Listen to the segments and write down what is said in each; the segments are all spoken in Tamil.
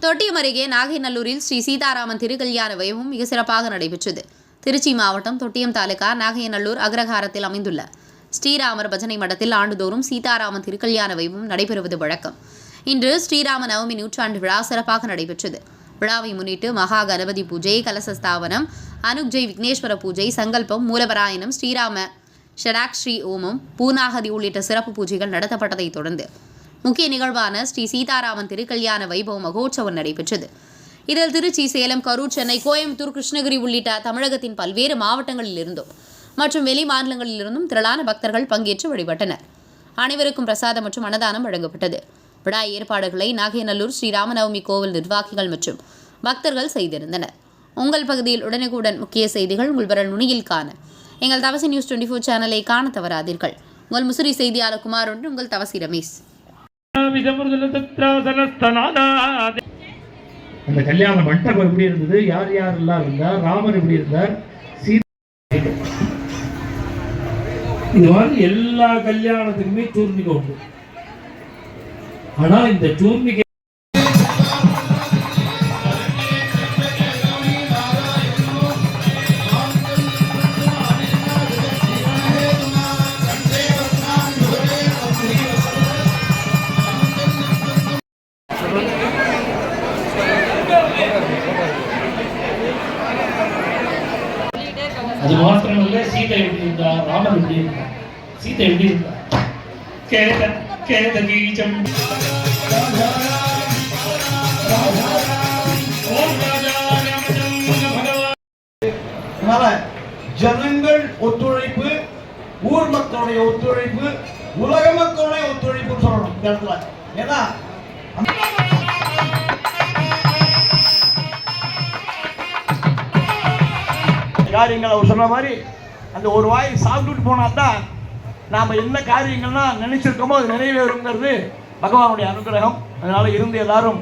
தொட்டியம் அருகே நாகைநல்லூரில் ஸ்ரீ சீதாராமன் திருக்கல்யாண வைபவம் மிக சிறப்பாக நடைபெற்றது. திருச்சி மாவட்டம் தொட்டியம் தாலுகா நாகைநல்லூர் அக்ரஹாரத்தில் அமைந்துள்ள ஸ்ரீராமர் பஜனை மடத்தில் ஆண்டுதோறும் சீதாராமன் திருக்கல்யாண வைபவம் நடைபெறுவது வழக்கம். இன்று ஸ்ரீராம நவமி நூற்றாண்டு விழா சிறப்பாக நடைபெற்றது. விழாவை முன்னிட்டு மகா கணபதி பூஜை, கலசஸ்தாபனம், அனுக்ஜெய் விக்னேஸ்வர பூஜை, சங்கல்பம், மூலபராயணம், ஸ்ரீராம ஷடாக்ஸ்ரீ ஓமம், பூர்ணாகதி உள்ளிட்ட சிறப்பு பூஜைகள் நடத்தப்பட்டதைத் தொடர்ந்து முக்கிய நிகழ்வான ஸ்ரீ சீதாராமன் திருக்கல்யாண வைபவ மகோற்சவம் நடைபெற்றது. இதில் திருச்சி, சேலம், கரூர், சென்னை, கோயம்புத்தூர், கிருஷ்ணகிரி உள்ளிட்ட தமிழகத்தின் பல்வேறு மாவட்டங்களில் இருந்தும் மற்றும் வெளி மாநிலங்களிலிருந்தும் திரளான பக்தர்கள் பங்கேற்று வழிபட்டனர். அனைவருக்கும் பிரசாதம் மற்றும் அன்னதானம் வழங்கப்பட்டது. விழா ஏற்பாடுகளை நாகைநல்லூர் ஸ்ரீராமநவமி கோவில் நிர்வாகிகள் மற்றும் பக்தர்கள் செய்திருந்தனர். உங்கள் பகுதியில் உடனுக்குடன் முக்கிய செய்திகள் உங்கள் விரல் நுனியில் காண எங்கள் தவசி நியூஸ் 24 சேனலை காண தவறாதீர்கள். உங்கள் முசிறி செய்தியாளர் குமார் ஒன்று, உங்கள் தவசி ரமேஷ். அந்த கல்யாண மண்டபம் எப்படி இருந்தது, யார் யாரெல்லாம் இருந்தார், ராமர் எப்படி இருந்தார், இது மாதிரி எல்லா கல்யாணத்துக்குமே டூர்னிகை உண்டு. ஆனா இந்த டூர்னிகை அது மாத்திரமல்ல, சீதை எப்படி இருந்தார், ராமர் எப்படி இருந்தார், சீதை எப்படி இருந்தார், ஜனங்கள் ஒத்துழைப்பு, ஊர் மக்களுடைய ஒத்துழைப்பு, உலக மக்களுடைய ஒத்துழைப்பு சொல்லணும் இந்த இடத்துல. ஏன்னா காரியங்கள் அவர் சொன்ன மாதிரி அந்த ஒரு வாய் சாப்பிட்டுட்டு போனால்தான் நாம் என்ன காரியங்கள்லாம் நினைச்சிருக்கோமோ அது நிறைவேறுங்கிறது பகவானுடைய அனுகிரகம். அதனால இருந்து எல்லாரும்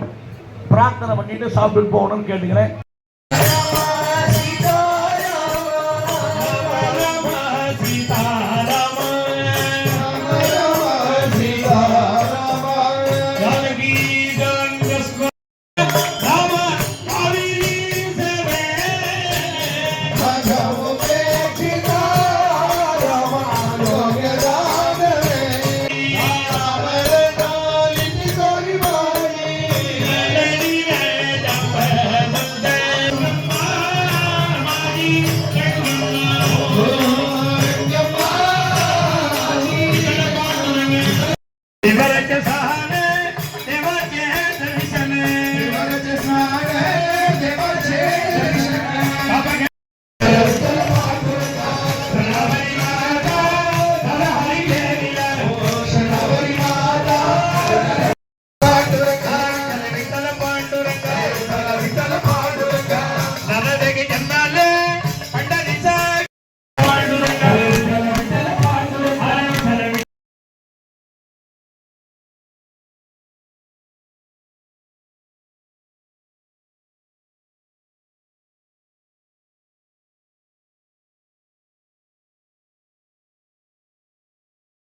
பிரார்த்தனை பண்ணிட்டு சாப்பிட்டுட்டு போகணும்னு கேட்டுக்கிறேன்.